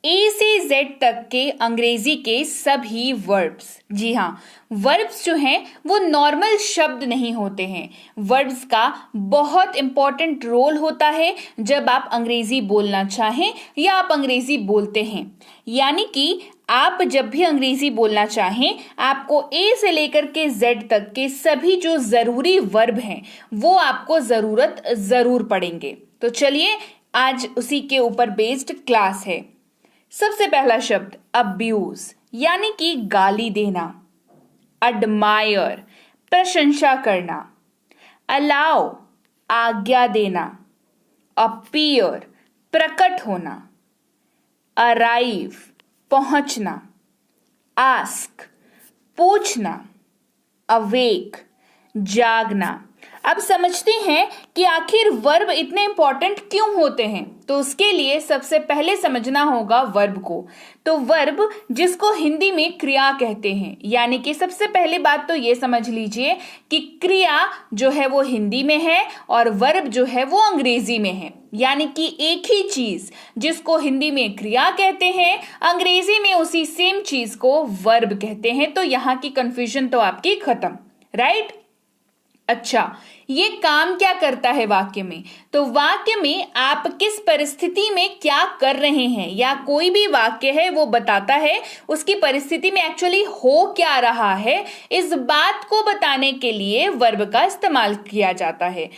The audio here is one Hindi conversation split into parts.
ए से जेड तक के अंग्रेजी के सभी वर्ब्स, जी हाँ, वर्ब्स जो हैं वो नॉर्मल शब्द नहीं होते हैं। वर्ब्स का बहुत इंपॉर्टेंट रोल होता है जब आप अंग्रेजी बोलना चाहें या आप अंग्रेजी बोलते हैं। यानी कि आप जब भी अंग्रेजी बोलना चाहें, आपको ए से लेकर के जेड तक के सभी जो जरूरी वर्ब हैं वो आपको जरूर पड़ेंगे। तो चलिए आज उसी के ऊपर बेस्ड क्लास है। सबसे पहला शब्द अब्यूज, यानी कि गाली देना। एडमायर, प्रशंसा करना। अलाउ, आज्ञा देना। अपीयर, प्रकट होना। अराइव, पहुंचना। आस्क, पूछना। अवेक, जागना। अब समझते हैं कि आखिर वर्ब इतने इंपॉर्टेंट क्यों होते हैं। तो उसके लिए सबसे पहले समझना होगा वर्ब को। तो वर्ब जिसको हिंदी में क्रिया कहते हैं, यानी कि सबसे पहली बात तो ये समझ लीजिए कि क्रिया जो है वो हिंदी में है और वर्ब जो है वो अंग्रेजी में है। यानी कि एक ही चीज जिसको हिंदी में क्रिया कहते हैं, अंग्रेजी में उसी सेम चीज को वर्ब कहते हैं। तो यहाँ की कंफ्यूजन तो आपकी खत्म, राइट। अच्छा, ये काम क्या करता है वाक्य में? तो वाक्य में आप किस परिस्थिति में क्या कर रहे हैं या कोई भी वाक्य है वो बताता है उसकी परिस्थिति में एक्चुअली हो क्या रहा है, इस बात को बताने के लिए वर्ब का इस्तेमाल किया जाता है।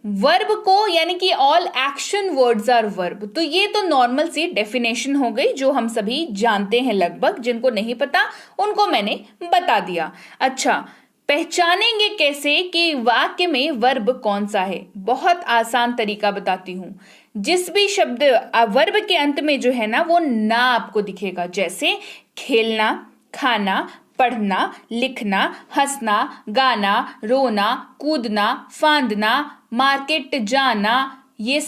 वर्ब को यानी कि all action words are verb. तो ये तो नॉर्मल सी डेफिनेशन हो गई जो हम सभी जानते हैं लगभग। जिनको नहीं पता उनको मैंने बता दिया। अच्छा, पहचानेंगे कैसे कि वाक्य में वर्ब कौन सा है? बहुत आसान तरीका बताती हूं। जिस भी शब्द वर्ब के अंत में जो है ना वो ना आपको दिखेगा, जैसे खेलना, खाना, पढ़ना, लिखना, हंसना, गाना, रोना, कूदना, फांदना, मार्केट जाना, ये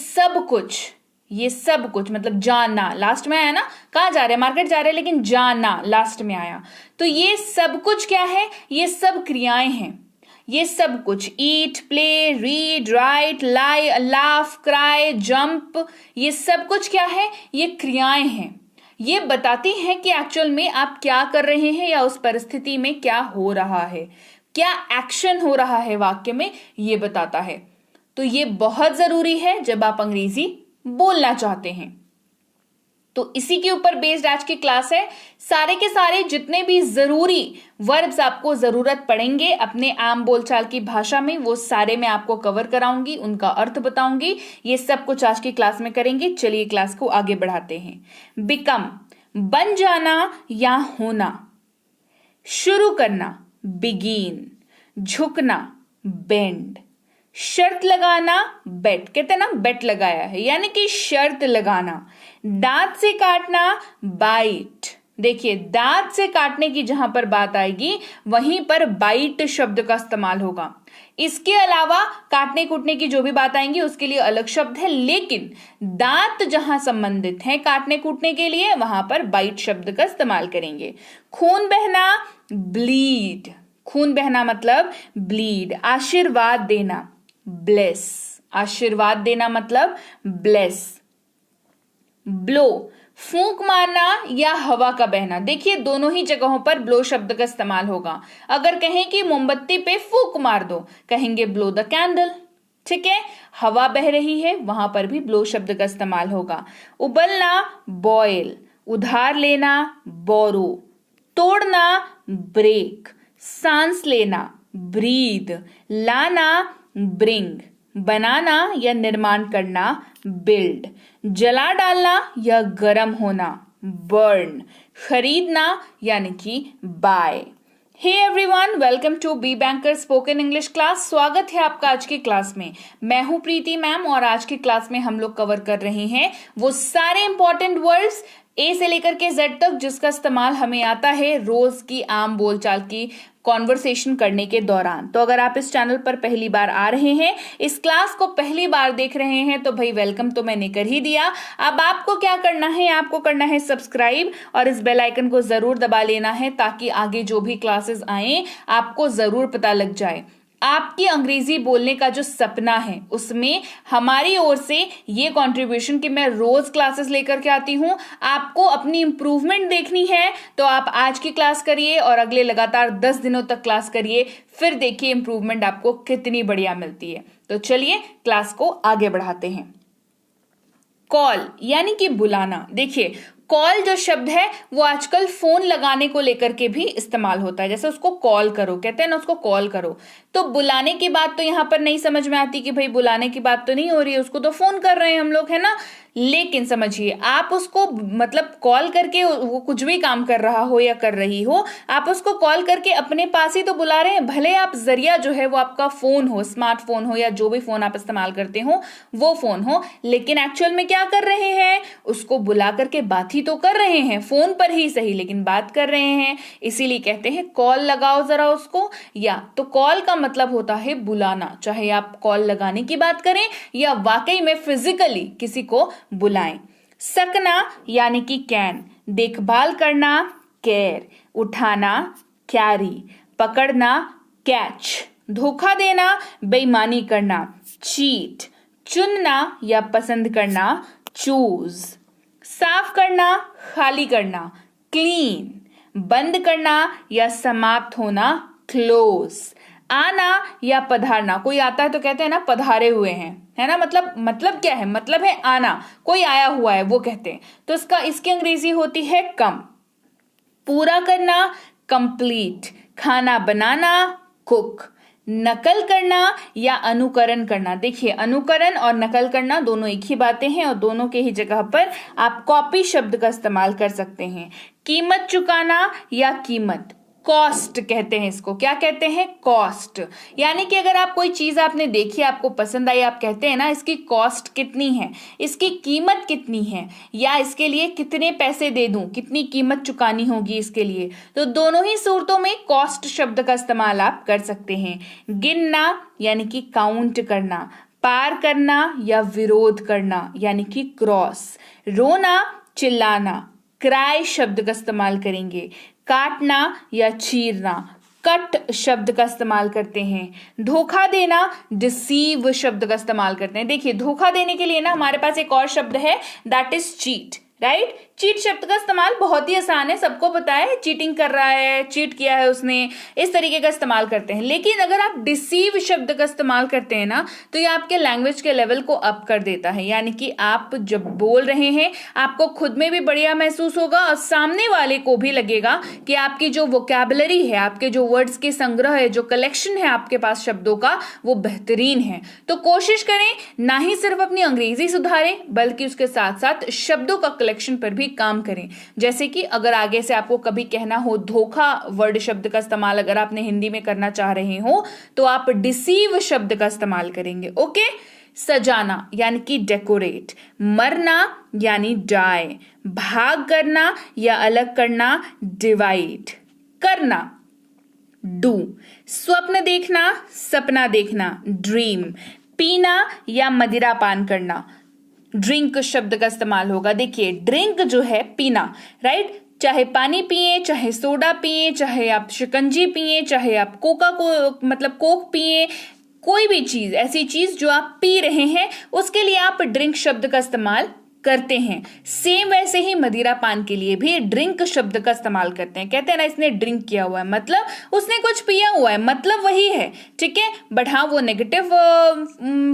सब कुछ मतलब जाना लास्ट में आया ना, कहाँ जा रहे हैं? मार्केट जा रहे हैं, लेकिन जाना लास्ट में आया। तो ये सब कुछ क्या है? ये सब क्रियाएं हैं। ये सब कुछ ईट, प्ले, रीड, राइट, लाई, लाफ, क्राई, जंप, ये सब कुछ क्या है? ये क्रियाएं हैं। ये बताती हैं कि एक्चुअल में आप क्या कर रहे हैं या उस परिस्थिति में क्या हो रहा है, क्या एक्शन हो रहा है वाक्य में, ये बताता है। तो ये बहुत जरूरी है जब आप अंग्रेजी बोलना चाहते हैं। तो इसी के ऊपर बेस्ड आज की क्लास है। सारे के सारे जितने भी जरूरी वर्ब्स आपको जरूरत पड़ेंगे अपने आम बोलचाल की भाषा में, वो सारे मैं आपको कवर कराऊंगी, उनका अर्थ बताऊंगी। ये सब कुछ आज की क्लास में करेंगे। चलिए क्लास को आगे बढ़ाते हैं। बिकम, बन जाना या होना। शुरू करना, बिगिन। झुकना, बेंड। शर्त लगाना, बेट, कहते हैं ना बेट लगाया है, यानी कि शर्त लगाना। दांत से काटना, बाइट। देखिए, दांत से काटने की जहां पर बात आएगी वहीं पर बाइट शब्द का इस्तेमाल होगा। इसके अलावा काटने कूटने की जो भी बात आएंगी उसके लिए अलग शब्द है, लेकिन दांत जहां संबंधित है काटने कूटने के लिए वहां पर बाइट शब्द का इस्तेमाल करेंगे। खून बहना, ब्लीड। खून बहना मतलब ब्लीड। आशीर्वाद देना, ब्लेस। आशीर्वाद देना मतलब ब्लेस। ब्लो, फूंक मारना या हवा का बहना। देखिए, दोनों ही जगहों पर ब्लो शब्द का इस्तेमाल होगा। अगर कहें कि मोमबत्ती पे फूंक मार दो, कहेंगे ब्लो द कैंडल। ठीक है, हवा बह रही है, वहां पर भी ब्लो शब्द का इस्तेमाल होगा। उबलना, बॉयल। उधार लेना, बोरो। तोड़ना, ब्रेक। सांस लेना, ब्रीद। लाना, ब्रिंग। बनाना या निर्माण करना, बिल्ड। जला डालना या गर्म होना, बर्न। खरीदना यानी कि buy. Hey everyone, welcome to be banker spoken English class. स्वागत है आपका आज की क्लास में। मैं हूं प्रीति मैम और आज की क्लास में हम लोग कवर कर रहे हैं वो सारे इंपॉर्टेंट वर्ड्स ए से लेकर के जेड तक जिसका इस्तेमाल हमें आता है रोज की आम बोलचाल की कॉन्वर्सेशन करने के दौरान। तो अगर आप इस चैनल पर पहली बार आ रहे हैं, इस क्लास को पहली बार देख रहे हैं, तो भाई वेलकम तो मैंने कर ही दिया। अब आपको क्या करना है? आपको करना है सब्सक्राइब और इस बेल आइकन को जरूर दबा लेना है ताकि आगे जो भी क्लासेस आए आपको जरूर पता लग जाए। आपकी अंग्रेजी बोलने का जो सपना है उसमें हमारी ओर से ये कंट्रीब्यूशन कि मैं रोज क्लासेस लेकर के आती हूं। आपको अपनी इंप्रूवमेंट देखनी है तो आप आज की क्लास करिए और अगले लगातार 10 दिनों तक क्लास करिए, फिर देखिए इंप्रूवमेंट आपको कितनी बढ़िया मिलती है। तो चलिए क्लास को आगे बढ़ाते हैं। कॉल यानी कि बुलाना। देखिए कॉल जो शब्द है वो आजकल फोन लगाने को लेकर के भी इस्तेमाल होता है, जैसे उसको कॉल करो कहते हैं ना, उसको कॉल करो। तो बुलाने की बात तो यहां पर नहीं समझ में आती कि भाई बुलाने की बात तो नहीं हो रही है, उसको तो फोन कर रहे हैं हम लोग, है ना। लेकिन समझिए आप उसको मतलब कॉल करके, वो कुछ भी काम कर रहा हो या कर रही हो, आप उसको कॉल करके अपने पास ही तो बुला रहे हैं। भले आप जरिया जो है वो आपका फोन हो, स्मार्टफोन हो या जो भी फोन आप इस्तेमाल करते हो वो फोन हो, लेकिन एक्चुअल में क्या कर रहे हैं, उसको बुला करके बात ही तो कर रहे हैं, फोन पर ही सही लेकिन बात कर रहे हैं। इसीलिए कहते हैं कॉल लगाओ जरा उसको। या तो कॉल का मतलब होता है बुलाना, चाहे आप कॉल लगाने की बात करें या वाकई में फिजिकली किसी को बुलाएं। सकना यानी कि कैन, देखभाल करना केयर, उठाना कैरी, पकड़ना कैच, धोखा देना बेईमानी करना चीट, चुनना या पसंद करना चूज, साफ करना खाली करना क्लीन, बंद करना या समाप्त होना क्लोज, आना या पधारना। कोई आता है तो कहते हैं ना पधारे हुए हैं, है ना। मतलब क्या है, मतलब है आना, कोई आया हुआ है वो कहते हैं। तो इसकी अंग्रेजी होती है कम। पूरा करना कंप्लीट, खाना बनाना कुक, नकल करना या अनुकरण करना। देखिए अनुकरण और नकल करना दोनों एक ही बातें हैं और दोनों के ही जगह पर आप कॉपी शब्द का इस्तेमाल कर सकते हैं। कीमत चुकाना या कीमत, कॉस्ट कहते हैं इसको। क्या कहते हैं, कॉस्ट। यानी कि अगर आप कोई चीज आपने देखी, आपको पसंद आई, आप कहते हैं ना इसकी कॉस्ट कितनी है, इसकी कीमत कितनी है, या इसके लिए कितने पैसे दे दूं, कितनी कीमत चुकानी होगी इसके लिए। तो दोनों ही सूरतों में कॉस्ट शब्द का इस्तेमाल आप कर सकते हैं। गिनना यानी कि काउंट करना, पार करना या विरोध करना यानी कि क्रॉस, रोना चिल्लाना क्राई शब्द का इस्तेमाल करेंगे, काटना या चीरना कट शब्द का इस्तेमाल करते हैं, धोखा देना डिसीव शब्द का इस्तेमाल करते हैं। देखिए धोखा देने के लिए ना हमारे पास एक और शब्द है, that is cheat, right. Cheat शब्द का इस्तेमाल बहुत ही आसान है, सबको पता है, चीटिंग कर रहा है, चीट किया है उसने, इस तरीके का इस्तेमाल करते हैं। लेकिन अगर आप डिसीव शब्द का इस्तेमाल करते हैं ना तो ये आपके लैंग्वेज के लेवल को अप कर देता है। यानी कि आप जब बोल रहे हैं आपको खुद में भी बढ़िया महसूस होगा और सामने वाले को भी लगेगा कि आपकी जो वोकैबुलरी है, आपके जो वर्ड्स के संग्रह है, जो कलेक्शन है आपके पास शब्दों का, वो बेहतरीन है। तो कोशिश करें ना ही सिर्फ अपनी अंग्रेजी सुधारें बल्कि उसके साथ साथ शब्दों का कलेक्शन पर भी काम करें। जैसे कि अगर आगे से आपको कभी कहना हो धोखा वर्ड शब्द का इस्तेमाल अगर आपने हिंदी में करना चाह रहे हो तो आप डिसीव शब्द का इस्तेमाल करेंगे। ओके। सजाना यानी कि डेकोरेट, मरना यानी डाई, भाग करना या अलग करना डिवाइड, करना डू, स्वप्न देखना सपना देखना ड्रीम, पीना या मदिरा पान करना ड्रिंक शब्द का इस्तेमाल होगा। देखिए ड्रिंक जो है पीना, राइट, चाहे पानी पिए, चाहे सोडा पिए, चाहे आप शिकंजी पिए, चाहे आप कोक पिए, कोई भी चीज, ऐसी चीज जो आप पी रहे हैं उसके लिए आप ड्रिंक शब्द का इस्तेमाल करते हैं। सेम वैसे ही मदिरा पान के लिए भी ड्रिंक शब्द का इस्तेमाल करते हैं। कहते हैं ना इसने ड्रिंक किया हुआ है, मतलब उसने कुछ पिया हुआ है, मतलब वही है, ठीक है। बट हाँ वो नेगेटिव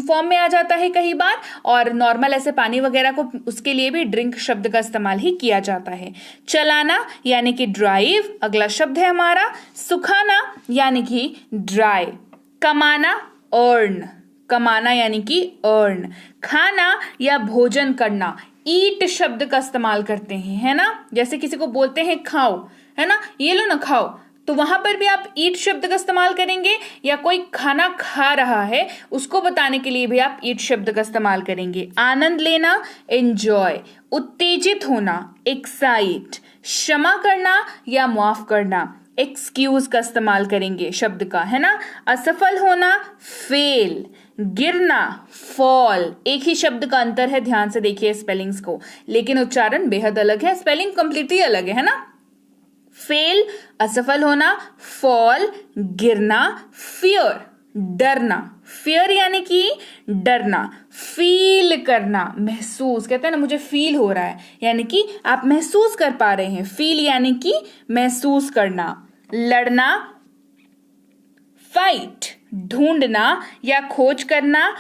फॉर्म में आ जाता है कई बार, और नॉर्मल ऐसे पानी वगैरह को उसके लिए भी ड्रिंक शब्द का इस्तेमाल ही किया जाता है। चलाना यानी कि ड्राइव अगला शब्द है हमारा, सुखाना यानी कि ड्राई, कमाना अर्न, कमाना यानी कि अर्न, खाना या भोजन करना ईट शब्द का इस्तेमाल करते हैं, है ना। जैसे किसी को बोलते हैं खाओ, है ना, ये लो ना खाओ, तो वहां पर भी आप ईट शब्द का इस्तेमाल करेंगे। या कोई खाना खा रहा है उसको बताने के लिए भी आप ईट शब्द का इस्तेमाल करेंगे। आनंद लेना एंजॉय, उत्तेजित होना एक्साइट, क्षमा करना या माफ करना एक्सक्यूज का इस्तेमाल करेंगे शब्द का, है ना। असफल होना फेल, गिरना फॉल, एक ही शब्द का अंतर है, ध्यान से देखिए स्पेलिंग्स को, लेकिन उच्चारण बेहद अलग है, स्पेलिंग कंप्लीटली अलग है ना। फेल असफल होना, फॉल गिरना, फियर डरना, फियर यानी कि डरना, फील करना, महसूस, कहते हैं ना मुझे फील हो रहा है, यानी कि आप महसूस कर पा रहे हैं, फील यानी कि महसूस करना, लड़ना, फाइट, ढूंढना या खोज करना,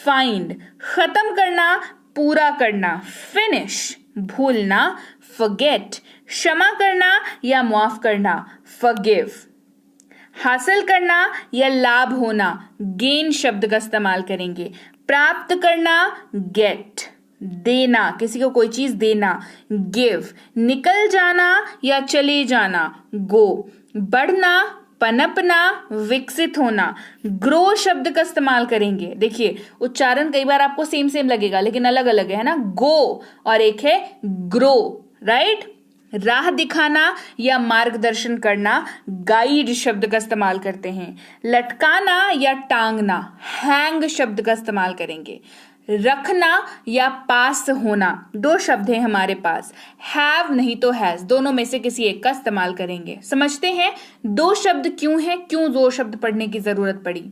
फाइंड, खत्म करना, पूरा करना, फिनिश, भूलना, फॉरगेट, क्षमा करना या माफ करना, फॉरगिव, हासिल करना या लाभ होना, गेन शब्द का इस्तेमाल करेंगे, प्राप्त करना, गेट, देना, किसी को कोई चीज देना, गिव, निकल जाना या चले जाना, गो, बढ़ना, पनपना, विकसित होना, ग्रो शब्द का इस्तेमाल करेंगे। देखिए उच्चारण कई बार आपको सेम सेम लगेगा लेकिन अलग अलग है ना, गो और एक है ग्रो, राइट। राह दिखाना या मार्गदर्शन करना, गाइड शब्द का इस्तेमाल करते हैं। लटकाना या टांगना, हैंग शब्द का इस्तेमाल करेंगे। रखना या पास होना, दो शब्द हैं हमारे पास, हैव नहीं तो हैज, दोनों में से किसी एक का इस्तेमाल करेंगे। समझते हैं दो शब्द क्यों है, क्यों दो शब्द पढ़ने की जरूरत पड़ी।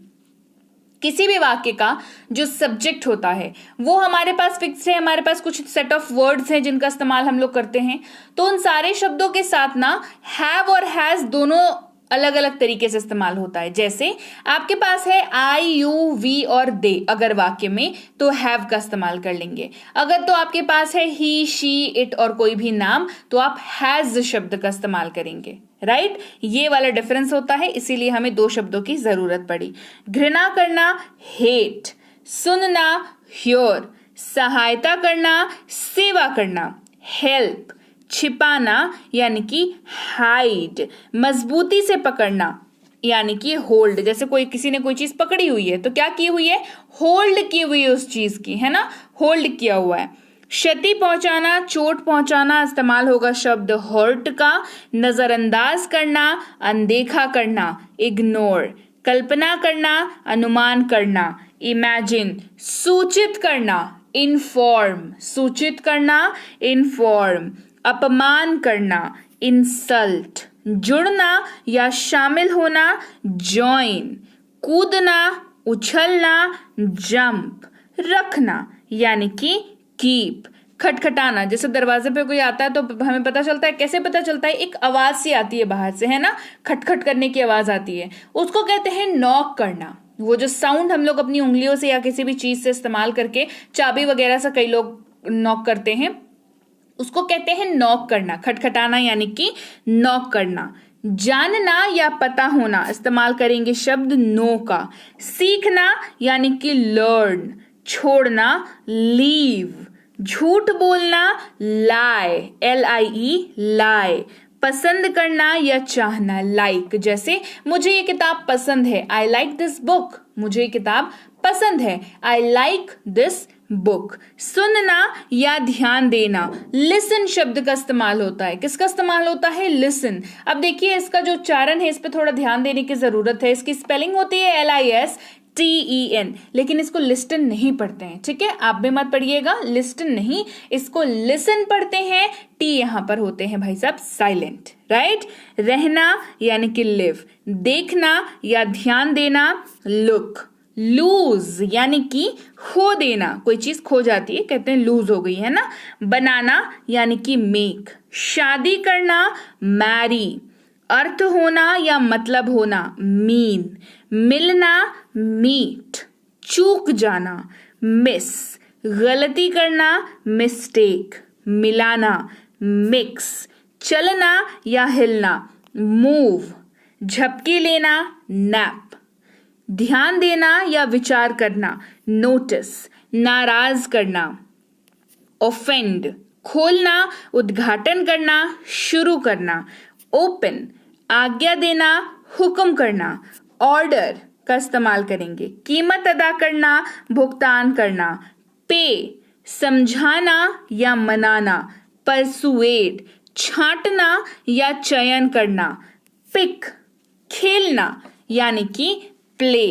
किसी भी वाक्य का जो सब्जेक्ट होता है वो हमारे पास फिक्स है, हमारे पास कुछ सेट ऑफ वर्ड्स हैं जिनका इस्तेमाल हम लोग करते हैं, तो उन सारे शब्दों के साथ ना हैव और हैज दोनों अलग अलग तरीके से इस्तेमाल होता है। जैसे आपके पास है आई, यू, वी और दे, अगर वाक्य में तो हैव का इस्तेमाल कर लेंगे। अगर तो आपके पास है ही, शी, इट और कोई भी नाम तो आप हैज शब्द का इस्तेमाल करेंगे, राइट। ये वाला डिफरेंस होता है, इसीलिए हमें दो शब्दों की जरूरत पड़ी। घृणा करना, हेट, सुनना, हियर, सहायता करना, सेवा करना, हेल्प, छिपाना यानी कि हाइड, मजबूती से पकड़ना यानी कि होल्ड, जैसे कोई किसी ने कोई चीज पकड़ी हुई है तो क्या की हुई है, होल्ड की हुई है उस चीज की, है ना, होल्ड किया हुआ है। क्षति पहुंचाना, चोट पहुंचाना, इस्तेमाल होगा शब्द हर्ट का। नजरअंदाज करना, अनदेखा करना, इग्नोर, कल्पना करना, अनुमान करना, इमेजिन, सूचित करना, इन्फॉर्म, सूचित करना, इन्फॉर्म, अपमान करना, इंसल्ट, जुड़ना या शामिल होना, जॉइन, कूदना, उछलना, जंप, रखना यानी कि कीप, खटखटाना, जैसे दरवाजे पे कोई आता है तो हमें पता चलता है, कैसे पता चलता है, एक आवाज सी आती है बाहर से, है ना, खटखट करने की आवाज आती है, उसको कहते हैं नॉक करना। वो जो साउंड हम लोग अपनी उंगलियों से या किसी भी चीज से इस्तेमाल करके, चाबी वगैरह से कई लोग नॉक करते हैं, उसको कहते हैं नॉक करना, खटखटाना यानी कि नॉक करना। जानना या पता होना, इस्तेमाल करेंगे शब्द नो का। सीखना यानी कि लर्न, छोड़ना, लीव, झूठ बोलना, लाई, LIE, लाई, पसंद करना या चाहना, लाइक, जैसे मुझे ये किताब पसंद है, आई लाइक दिस बुक, मुझे ये किताब पसंद है, आई लाइक दिस बुक। सुनना या ध्यान देना, लिसन शब्द का इस्तेमाल होता है, किसका इस्तेमाल होता है, लिसन। अब देखिए इसका जो उच्चारण है इस पे थोड़ा ध्यान देने की जरूरत है। इसकी स्पेलिंग होती है LISTEN, लेकिन इसको लिस्टन नहीं पढ़ते हैं, ठीक है, आप भी मत पढ़िएगा, लिस्टन नहीं, इसको लिसन पढ़ते हैं, T यहां पर होते हैं भाई साहब साइलेंट, राइट। रहना यानी कि लिव, देखना या ध्यान देना, लुक, लूज यानी कि खो देना, कोई चीज खो जाती है कहते हैं लूज हो गई, है ना। बनाना यानी कि मेक, शादी करना, मैरी, अर्थ होना या मतलब होना, मीन, मिलना, मीट, चूक जाना, मिस, गलती करना, मिस्टेक, मिलाना, मिक्स, चलना या हिलना, मूव, झपकी लेना, नैप, ध्यान देना या विचार करना, नोटिस, नाराज करना, ऑफेंड, खोलना, उद्घाटन करना, शुरू करना, ओपन, आज्ञा देना, हुक्म करना, ऑर्डर का इस्तेमाल करेंगे, कीमत अदा करना, भुगतान करना, पे, समझाना या मनाना, परसुएड, छांटना या चयन करना, पिक, खेलना यानी कि प्ले,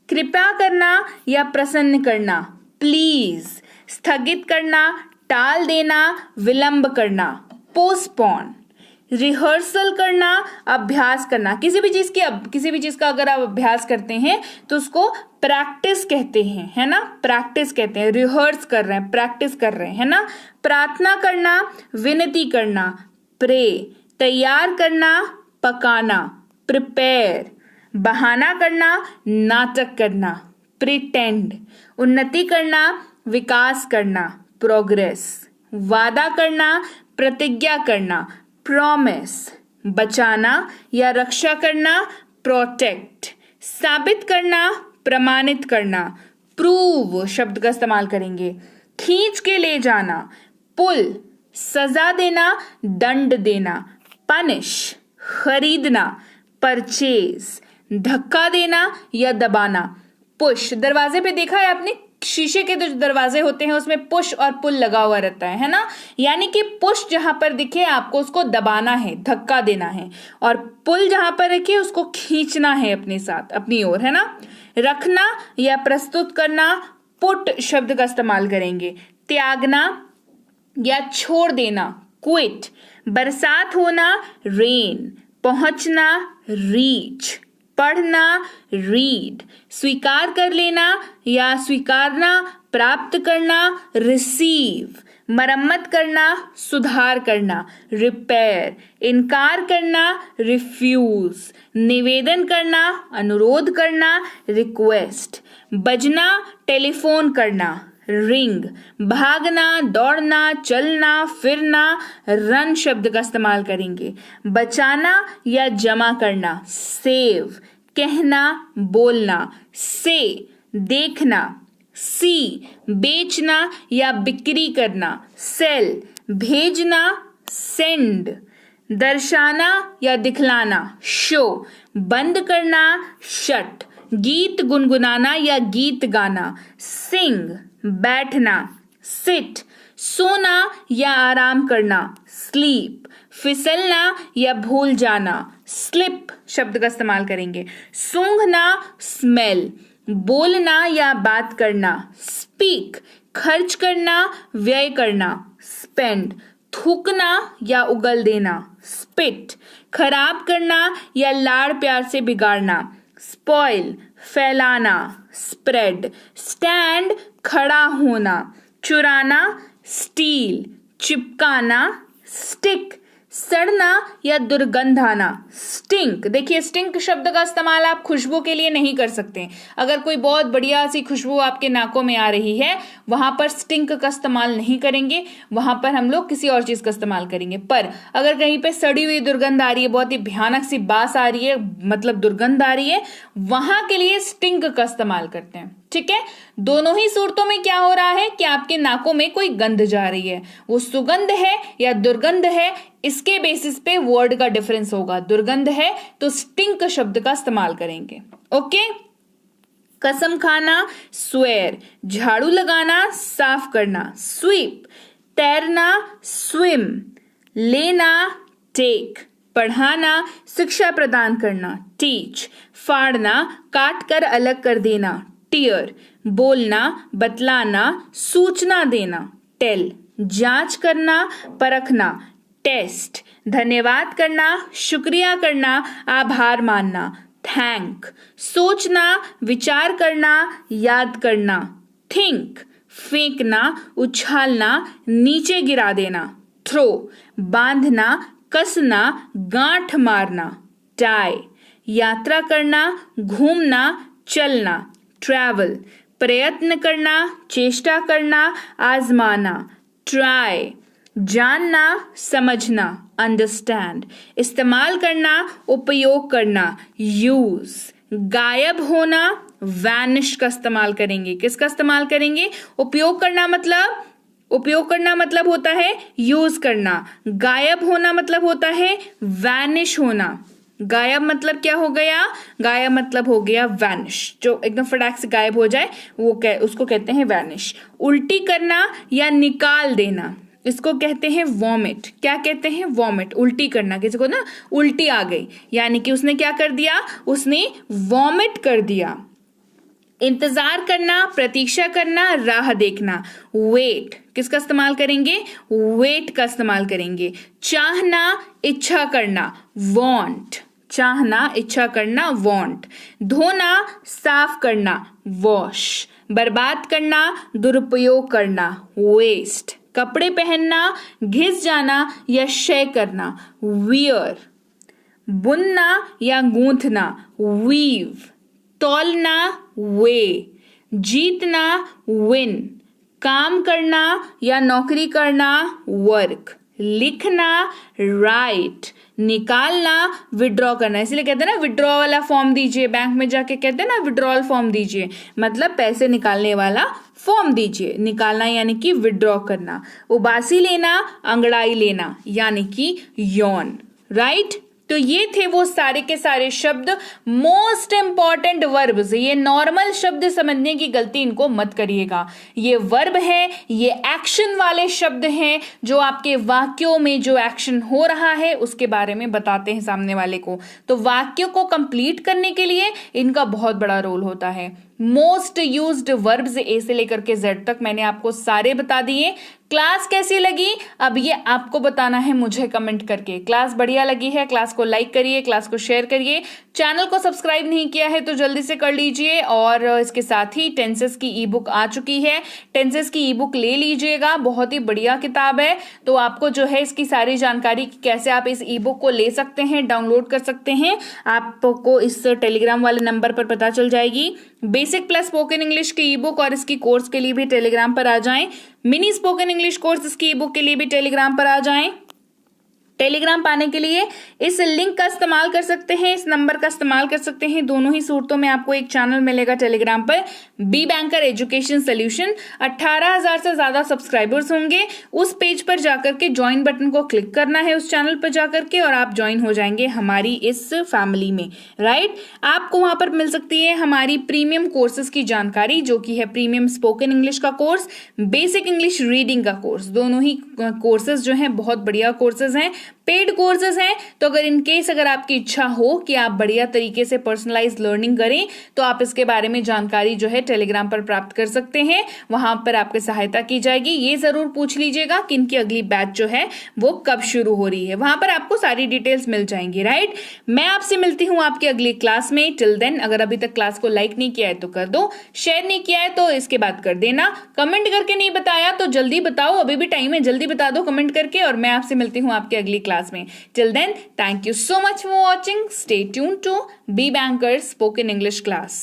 कृपया करना या प्रसन्न करना, प्लीज, स्थगित करना, टाल देना, विलंब करना, पोस्टपोन, रिहर्सल करना, अभ्यास करना। किसी भी चीज का अगर आप अभ्यास करते हैं तो उसको प्रैक्टिस कहते हैं, है ना, प्रैक्टिस कहते हैं। रिहर्स कर रहे हैं, प्रैक्टिस कर रहे हैं, है ना। प्रार्थना करना, विनती करना, प्रे। तैयार करना, पकाना, प्रिपेयर। बहाना करना, नाटक करना, प्रिटेंड। उन्नति करना, विकास करना, प्रोग्रेस। वादा करना, प्रतिज्ञा करना, प्रॉमिस। बचाना या रक्षा करना, प्रोटेक्ट। साबित करना, प्रमाणित करना, प्रूव शब्द का इस्तेमाल करेंगे। खींच के ले जाना, पुल। सजा देना, दंड देना, पनिश। खरीदना, परचेज। धक्का देना या दबाना, पुश। दरवाजे पे देखा है आपने, शीशे के जो दरवाजे होते हैं उसमें पुश और पुल लगा हुआ रहता है ना। यानी कि पुश जहां पर दिखे आपको उसको दबाना है, धक्का देना है, और पुल जहां पर रखे उसको खींचना है अपने साथ, अपनी ओर, है ना। रखना या प्रस्तुत करना, पुट शब्द का इस्तेमाल करेंगे। त्यागना या छोड़ देना, क्विट। बरसात होना, रेन। पहुंचना, रीच। पढ़ना, रीड। स्वीकार कर लेना या स्वीकारना, प्राप्त करना, रिसीव। मरम्मत करना, सुधार करना, रिपेयर। इनकार करना, रिफ्यूज। निवेदन करना, अनुरोध करना, रिक्वेस्ट। बजना, टेलीफोन करना, रिंग। भागना, दौड़ना, चलना, फिरना, रन शब्द का इस्तेमाल करेंगे। बचाना या जमा करना, सेव। कहना, बोलना, से। देखना, सी। बेचना या बिक्री करना, सेल। भेजना, सेंड। दर्शाना या दिखलाना, शो। बंद करना, शट। गीत गुनगुनाना या गीत गाना, सिंग। बैठना, सिट। सोना या आराम करना, स्लीप। फिसलना या भूल जाना, स्लिप शब्द का इस्तेमाल करेंगे। सूंघना, स्मेल। बोलना या बात करना, स्पीक। खर्च करना, व्यय करना, स्पेंड। थूकना या उगल देना, स्पिट। खराब करना या लाड़ प्यार से बिगाड़ना, स्पॉइल। फैलाना, स्प्रेड। स्टैंड, खड़ा होना। चुराना, स्टील। चिपकाना, स्टिक। सड़ना या दुर्गंध आना, स्टिंक। देखिए, स्टिंक शब्द का इस्तेमाल आप खुशबू के लिए नहीं कर सकते। अगर कोई बहुत बढ़िया सी खुशबू आपके नाकों में आ रही है, वहां पर स्टिंक का इस्तेमाल नहीं करेंगे, वहां पर हम लोग किसी और चीज का इस्तेमाल करेंगे। पर अगर कहीं पे सड़ी हुई दुर्गंध आ रही है, बहुत ही भयानक सी बास आ रही है, मतलब दुर्गंध आ रही है, वहां के लिए स्टिंक का इस्तेमाल करते हैं। ठीक है, दोनों ही सूरतों में क्या हो रहा है कि आपके नाकों में कोई गंध जा रही है, वो सुगंध है या दुर्गंध है, इसके बेसिस पे वर्ड का डिफरेंस होगा। दुर्गंध है तो स्टिंक शब्द का इस्तेमाल करेंगे। ओके। कसम खाना, स्वेयर। झाड़ू लगाना, साफ करना, स्वीप। तैरना, स्विम। लेना, टेक। पढ़ाना, शिक्षा प्रदान करना, टीच। फाड़ना, काट कर अलग कर देना, टीयर। बोलना, बतलाना, सूचना देना, टेल। जांच करना, परखना, टेस्ट। धन्यवाद करना, शुक्रिया करना, आभार मानना, थैंक। सोचना, विचार करना, याद करना, थिंक। फेंकना, उछालना, नीचे गिरा देना, थ्रो। बांधना, कसना, गांठ मारना, टाई। यात्रा करना, घूमना, चलना, ट्रैवल। प्रयत्न करना, चेष्टा करना, आजमाना, ट्राई। जानना, समझना, अंडरस्टैंड। इस्तेमाल करना, उपयोग करना, यूज। गायब होना, वैनिश का इस्तेमाल करेंगे। किसका इस्तेमाल करेंगे? उपयोग करना मतलब होता है यूज करना। गायब होना मतलब होता है वैनिश होना। गायब मतलब क्या हो गया? गायब मतलब हो गया वैनिश, जो एकदम फटाक से गायब हो जाए उसको कहते हैं वैनिश। उल्टी करना या निकाल देना, इसको कहते हैं वॉमिट। क्या कहते हैं? वॉमिट। उल्टी करना, किसी को ना उल्टी आ गई, यानी कि उसने क्या कर दिया? उसने वॉमिट कर दिया। इंतजार करना, प्रतीक्षा करना, राह देखना, वेट किसका इस्तेमाल करेंगे, वेट का इस्तेमाल करेंगे। चाहना, इच्छा करना, वांट, चाहना, इच्छा करना, वांट। धोना, साफ करना, वॉश। बर्बाद करना, दुरुपयोग करना, वेस्ट। कपड़े पहनना, घिस जाना या क्षय करना, वियर। बुनना या गूंथना, वीव। तौलना, वे। जीतना, विन। काम करना या नौकरी करना, वर्क। लिखना, राइट। निकालना, विड्रॉ करना। इसलिए कहते हैं ना विड्रॉ वाला फॉर्म दीजिए, बैंक में जाके कहते हैं ना विड्रॉल फॉर्म दीजिए, मतलब पैसे निकालने वाला फॉर्म दीजिए। निकालना यानी कि विड्रॉ करना। उबासी लेना, अंगड़ाई लेना यानी कि यौन, राइट। तो ये थे वो सारे के सारे शब्द, मोस्ट इंपॉर्टेंट वर्ब्स। ये नॉर्मल शब्द समझने की गलती इनको मत करिएगा। ये वर्ब है, ये एक्शन वाले शब्द हैं जो आपके वाक्यों में जो एक्शन हो रहा है उसके बारे में बताते हैं सामने वाले को। तो वाक्यों को कंप्लीट करने के लिए इनका बहुत बड़ा रोल होता है। मोस्ट यूज्ड वर्ब्स ए से लेकर के जेड तक मैंने आपको सारे बता दिए। क्लास कैसी लगी अब ये आपको बताना है मुझे कमेंट करके। क्लास बढ़िया लगी है, क्लास को लाइक करिए, क्लास को शेयर करिए। चैनल को सब्सक्राइब नहीं किया है तो जल्दी से कर लीजिए। और इसके साथ ही टेंसेस की ई बुक आ चुकी है, टेंसेस की ई बुक ले लीजिएगा, बहुत ही बढ़िया किताब है। तो आपको जो है इसकी सारी जानकारी कैसे आप इस ई बुक को ले सकते हैं, डाउनलोड कर सकते हैं, आपको इस टेलीग्राम वाले नंबर पर पता चल जाएगी। बेसिक प्लस स्पोकन इंग्लिश की ई बुक और इसकी कोर्स के लिए भी टेलीग्राम पर आ जाएं। मिनी स्पोकन इंग्लिश कोर्स इसकी ई बुक के लिए भी टेलीग्राम पर आ जाएं। टेलीग्राम पाने के लिए इस लिंक का इस्तेमाल कर सकते हैं, इस नंबर का इस्तेमाल कर सकते हैं। दोनों ही सूरतों में आपको एक चैनल मिलेगा टेलीग्राम पर, बी बैंकर एजुकेशन सोल्यूशन। 18,000 से ज्यादा सब्सक्राइबर्स होंगे। उस पेज पर जाकर के ज्वाइन बटन को क्लिक करना है उस चैनल पर जाकर के, और आप ज्वाइन हो जाएंगे हमारी इस फैमिली में, राइट। आपको वहां पर मिल सकती है हमारी प्रीमियम कोर्सेज की जानकारी, जो कि है प्रीमियम स्पोकन इंग्लिश का कोर्स, बेसिक इंग्लिश रीडिंग का कोर्स। दोनों ही कोर्सेज जो हैं बहुत बढ़िया कोर्सेज हैं, पेड कोर्सेज हैं। तो अगर इन केस अगर आपकी इच्छा हो कि आप बढ़िया तरीके से पर्सनलाइज लर्निंग करें तो आप इसके बारे में जानकारी जो है टेलीग्राम पर प्राप्त कर सकते हैं। वहां पर आपकी सहायता की जाएगी। ये जरूर पूछ लीजिएगा कि इनकी अगली बैच जो है वो कब शुरू हो रही है, वहां पर आपको सारी डिटेल्स मिल जाएंगी, राइट। मैं आपसे मिलती हूं आपकी अगली क्लास में। टिल देन अगर अभी तक क्लास को लाइक नहीं किया है तो कर दो, शेयर नहीं किया है तो इसके बाद कर देना, कमेंट करके नहीं बताया तो जल्दी बताओ, अभी भी टाइम है, जल्दी बता दो कमेंट करके। और मैं आपसे मिलती हूं आपकी अगली क्लास में। Till then, thank you so much for watching. Stay tuned to Be Bankers Spoken English class.